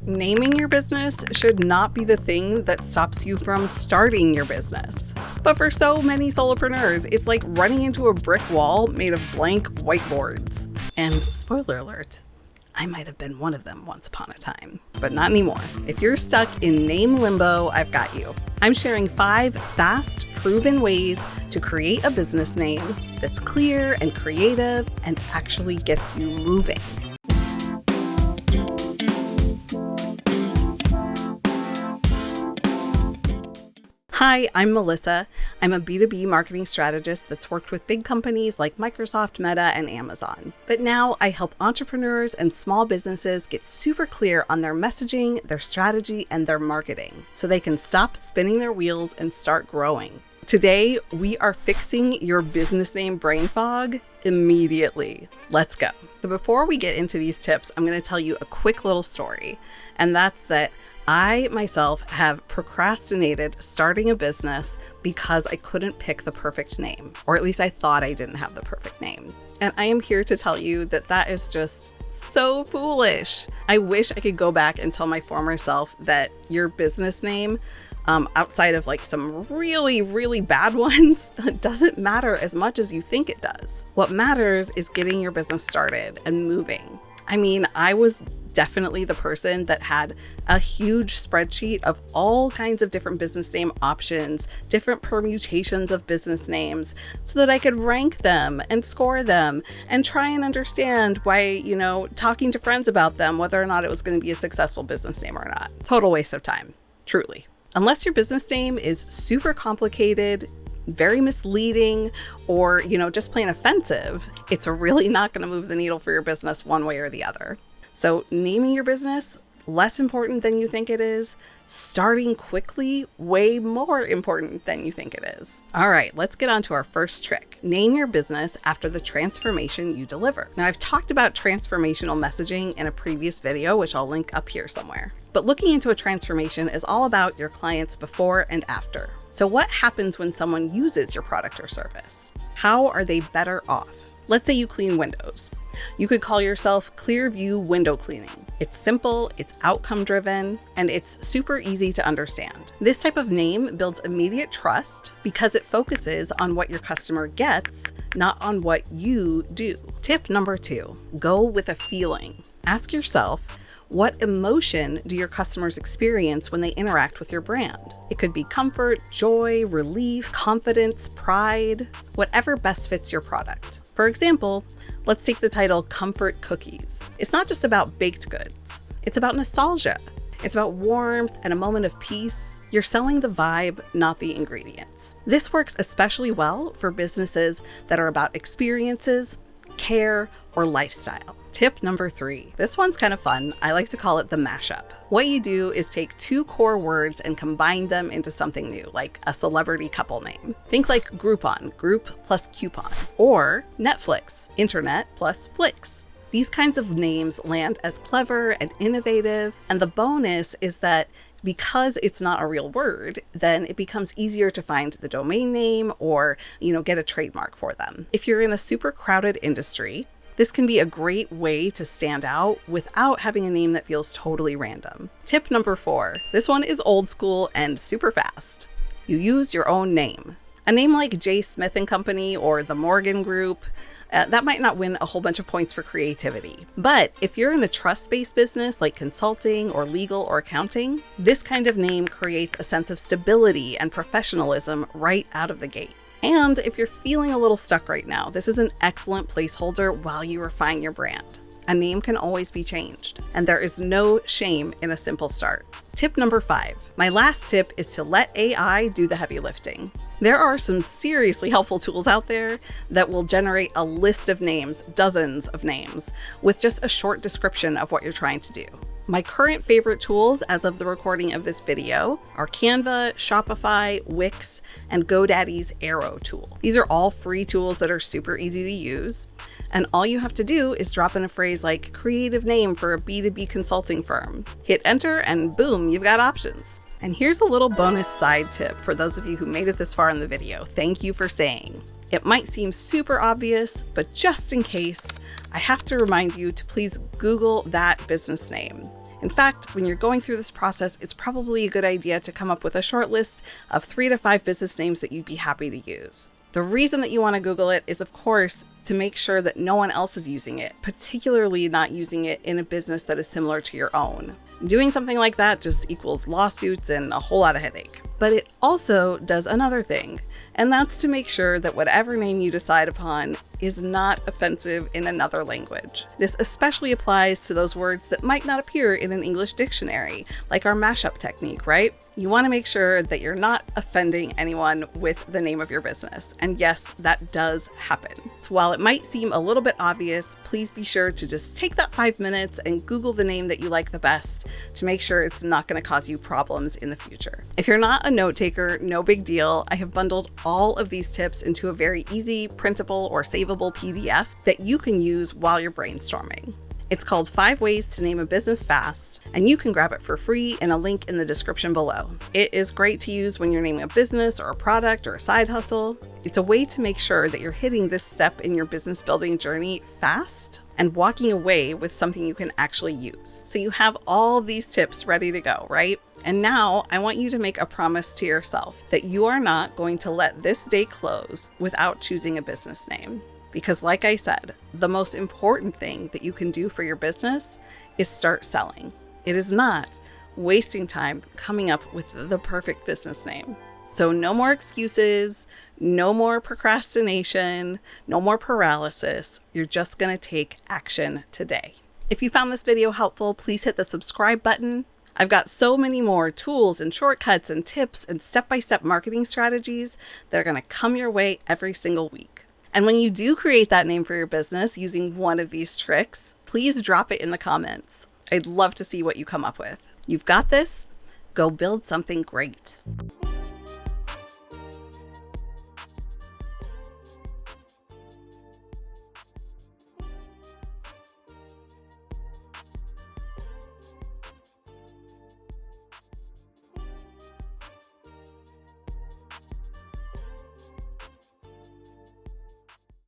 Naming your business should not be the thing that stops you from starting your business. But for so many solopreneurs, it's like running into a brick wall made of blank whiteboards. And spoiler alert, I might have been one of them once upon a time, but not anymore. If you're stuck in name limbo, I've got you. I'm sharing 5 fast, proven ways to create a business name that's clear and creative and actually gets you moving. Hi, I'm Melissa. I'm a B2B marketing strategist that's worked with big companies like Microsoft, Meta, and Amazon. But now I help entrepreneurs and small businesses get super clear on their messaging, their strategy, and their marketing so they can stop spinning their wheels and start growing. Today, we are fixing your business name brain fog immediately. Let's go. So before we get into these tips, I'm going to tell you a quick little story, and that's that I myself have procrastinated starting a business because I couldn't pick the perfect name, or at least I thought I didn't have the perfect name. And I am here to tell you that that is just so foolish. I wish I could go back and tell my former self that your business name, outside of like some really, really bad ones, doesn't matter as much as you think it does. What matters is getting your business started and moving. I mean, I was definitely the person that had a huge spreadsheet of all kinds of different business name options, different permutations of business names, so that I could rank them and score them and try and understand why, talking to friends about them, whether or not it was going to be a successful business name or not. Total waste of time, truly. Unless your business name is super complicated, very misleading, or, just plain offensive, it's really not going to move the needle for your business one way or the other. So naming your business, less important than you think it is. Starting quickly, way more important than you think it is. All right, let's get on to our first trick. Name your business after the transformation you deliver. Now, I've talked about transformational messaging in a previous video, which I'll link up here somewhere. But looking into a transformation is all about your clients before and after. So what happens when someone uses your product or service? How are they better off? Let's say you clean windows. You could call yourself Clearview Window Cleaning. It's simple, it's outcome driven, and it's super easy to understand. This type of name builds immediate trust because it focuses on what your customer gets, not on what you do. Tip number 2, go with a feeling. Ask yourself, what emotion do your customers experience when they interact with your brand? It could be comfort, joy, relief, confidence, pride, whatever best fits your product. For example, let's take the title Comfort Cookies. It's not just about baked goods. It's about nostalgia. It's about warmth and a moment of peace. You're selling the vibe, not the ingredients. This works especially well for businesses that are about experiences, care, or lifestyle. Tip number 3. This one's kind of fun. I like to call it the mashup. What you do is take 2 core words and combine them into something new, like a celebrity couple name. Think like Groupon, group plus coupon, or Netflix, internet plus flicks. These kinds of names land as clever and innovative, and the bonus is that because it's not a real word, then it becomes easier to find the domain name or, get a trademark for them. If you're in a super crowded industry, this can be a great way to stand out without having a name that feels totally random. Tip number 4. This one is old school and super fast. You use your own name. A name like J. Smith & Company or the Morgan Group, that might not win a whole bunch of points for creativity. But if you're in a trust-based business like consulting or legal or accounting, this kind of name creates a sense of stability and professionalism right out of the gate. And if you're feeling a little stuck right now, this is an excellent placeholder while you refine your brand. A name can always be changed, and there is no shame in a simple start. Tip number 5. My last tip is to let AI do the heavy lifting. There are some seriously helpful tools out there that will generate a list of names, dozens of names, with just a short description of what you're trying to do. My current favorite tools as of the recording of this video are Canva, Shopify, Wix, and GoDaddy's Arrow tool. These are all free tools that are super easy to use. And all you have to do is drop in a phrase like creative name for a B2B consulting firm. Hit enter and boom, you've got options. And here's a little bonus side tip for those of you who made it this far in the video. Thank you for staying. It might seem super obvious, but just in case, I have to remind you to please Google that business name. In fact, when you're going through this process, it's probably a good idea to come up with a short list of 3 to 5 business names that you'd be happy to use. The reason that you want to Google it is, of course, to make sure that no one else is using it, particularly not using it in a business that is similar to your own. Doing something like that just equals lawsuits and a whole lot of headache. But it also does another thing, and that's to make sure that whatever name you decide upon is not offensive in another language. This especially applies to those words that might not appear in an English dictionary, like our mashup technique, right? You want to make sure that you're not offending anyone with the name of your business. And yes, that does happen. So while it might seem a little bit obvious, please be sure to just take that 5 minutes and Google the name that you like the best to make sure it's not going to cause you problems in the future. If you're not a note taker, no big deal. I have bundled all of these tips into a very easy, printable, or savable PDF that you can use while you're brainstorming. It's called 5 Ways to Name a Business Fast, and you can grab it for free in a link in the description below. It is great to use when you're naming a business or a product or a side hustle. It's a way to make sure that you're hitting this step in your business building journey fast and walking away with something you can actually use. So you have all these tips ready to go, right? And now I want you to make a promise to yourself that you are not going to let this day close without choosing a business name. Because like I said, the most important thing that you can do for your business is start selling. It is not wasting time coming up with the perfect business name. So no more excuses, no more procrastination, no more paralysis. You're just going to take action today. If you found this video helpful, please hit the subscribe button. I've got so many more tools and shortcuts and tips and step-by-step marketing strategies that are going to come your way every single week. And when you do create that name for your business using one of these tricks, please drop it in the comments. I'd love to see what you come up with. You've got this. Go build something great.